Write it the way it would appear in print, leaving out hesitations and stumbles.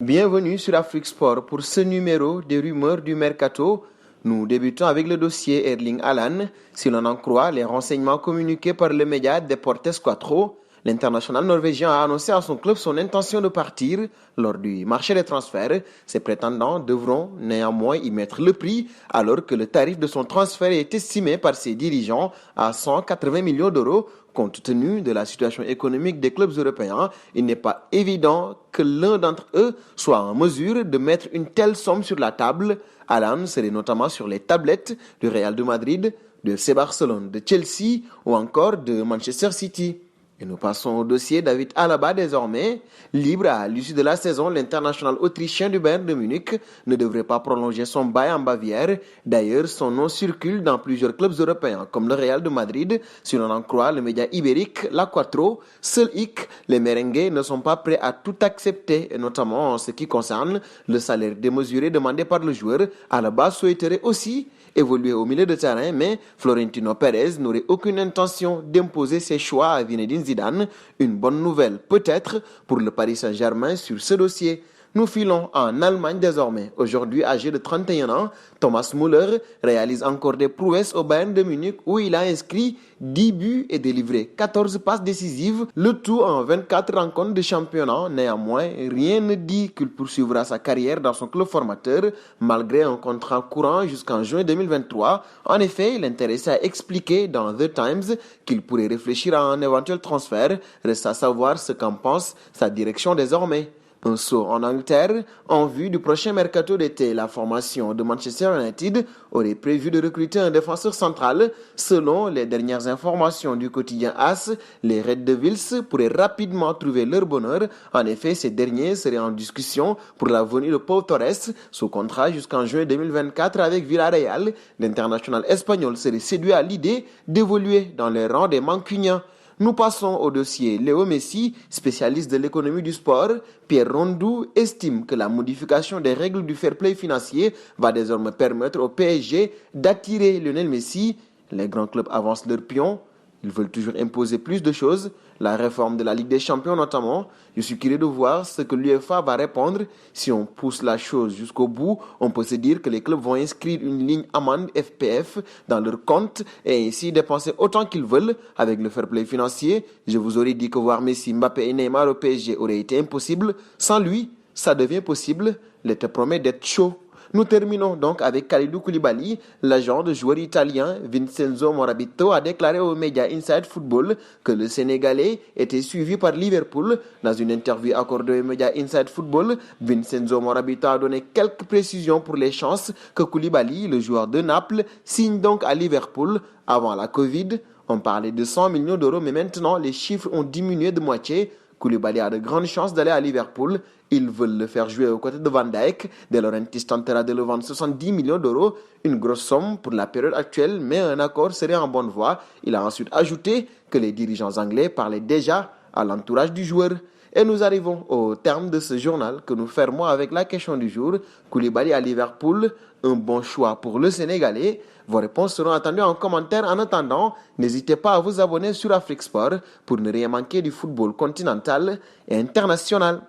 Bienvenue sur Afrique Sport pour ce numéro des rumeurs du mercato. Nous débutons avec le dossier Erling Haaland. Si l'on en croit les renseignements communiqués par le média Deportes 4, l'international norvégien a annoncé à son club son intention de partir lors du marché des transferts. Ses prétendants devront néanmoins y mettre le prix alors que le tarif de son transfert est estimé par ses dirigeants à 180 millions d'euros. Compte tenu de la situation économique des clubs européens, il n'est pas évident que l'un d'entre eux soit en mesure de mettre une telle somme sur la table. Haaland serait notamment sur les tablettes du Real de Madrid, de FC Barcelone, de Chelsea ou encore de Manchester City. Et nous passons au dossier David Alaba désormais. Libre à l'issue de la saison, l'international autrichien du Bayern de Munich ne devrait pas prolonger son bail en Bavière. D'ailleurs, son nom circule dans plusieurs clubs européens comme le Real de Madrid. Si l'on en croit le média ibérique La Quattro, seul hic, les merengues ne sont pas prêts à tout accepter, et notamment en ce qui concerne le salaire démesuré demandé par le joueur. Alaba souhaiterait aussi évoluer au milieu de terrain, mais Florentino Pérez n'aurait aucune intention d'imposer ses choix à Zinedine Zidane. Une bonne nouvelle peut-être pour le Paris Saint-Germain sur ce dossier. Nous filons en Allemagne désormais. Aujourd'hui âgé de 31 ans, Thomas Müller réalise encore des prouesses au Bayern de Munich où il a inscrit 10 buts et délivré 14 passes décisives, le tout en 24 rencontres de championnat. Néanmoins, rien ne dit qu'il poursuivra sa carrière dans son club formateur malgré un contrat courant jusqu'en juin 2023. En effet, l'intéressé a expliqué dans The Times qu'il pourrait réfléchir à un éventuel transfert. Reste à savoir ce qu'en pense sa direction désormais. Un saut en Angleterre en vue du prochain mercato d'été. La formation de Manchester United aurait prévu de recruter un défenseur central. Selon les dernières informations du quotidien AS, les Red Devils pourraient rapidement trouver leur bonheur. En effet, ces derniers seraient en discussion pour la venue de Pau Torres sous contrat jusqu'en juin 2024 avec Villarreal. L'international espagnol serait séduit à l'idée d'évoluer dans les rangs des Mancuniens. Nous passons au dossier Léo Messi, spécialiste de l'économie du sport. Pierre Rondou estime que la modification des règles du fair play financier va désormais permettre au PSG d'attirer Lionel Messi. Les grands clubs avancent leurs pions. Ils veulent toujours imposer plus de choses, la réforme de la Ligue des Champions notamment. Je suis curieux de voir ce que l'UEFA va répondre. Si on pousse la chose jusqu'au bout, on peut se dire que les clubs vont inscrire une ligne amende FPF dans leur compte et ainsi dépenser autant qu'ils veulent avec le fair play financier. Je vous aurais dit que voir Messi, Mbappé et Neymar au PSG aurait été impossible. Sans lui, ça devient possible. L'été promet d'être chaud. Nous terminons donc avec Kalidou Koulibaly. L'agent de joueur italien Vincenzo Morabito a déclaré aux médias Inside Football que le Sénégalais était suivi par Liverpool. Dans une interview accordée aux médias Inside Football, Vincenzo Morabito a donné quelques précisions pour les chances que Koulibaly, le joueur de Naples, signe donc à Liverpool. Avant la Covid, on parlait de 100 millions d'euros, mais maintenant les chiffres ont diminué de moitié. Koulibaly a de grandes chances d'aller à Liverpool. Ils veulent le faire jouer aux côtés de Van Dijk. De Laurentiis tentera de le vendre 70 millions d'euros, une grosse somme pour la période actuelle, mais un accord serait en bonne voie. Il a ensuite ajouté que les dirigeants anglais parlaient déjà à l'entourage du joueur. Et nous arrivons au terme de ce journal que nous fermons avec la question du jour. Koulibaly à Liverpool, un bon choix pour le Sénégalais. Vos réponses seront attendues en commentaire. En attendant, n'hésitez pas à vous abonner sur Afrique Sport pour ne rien manquer du football continental et international.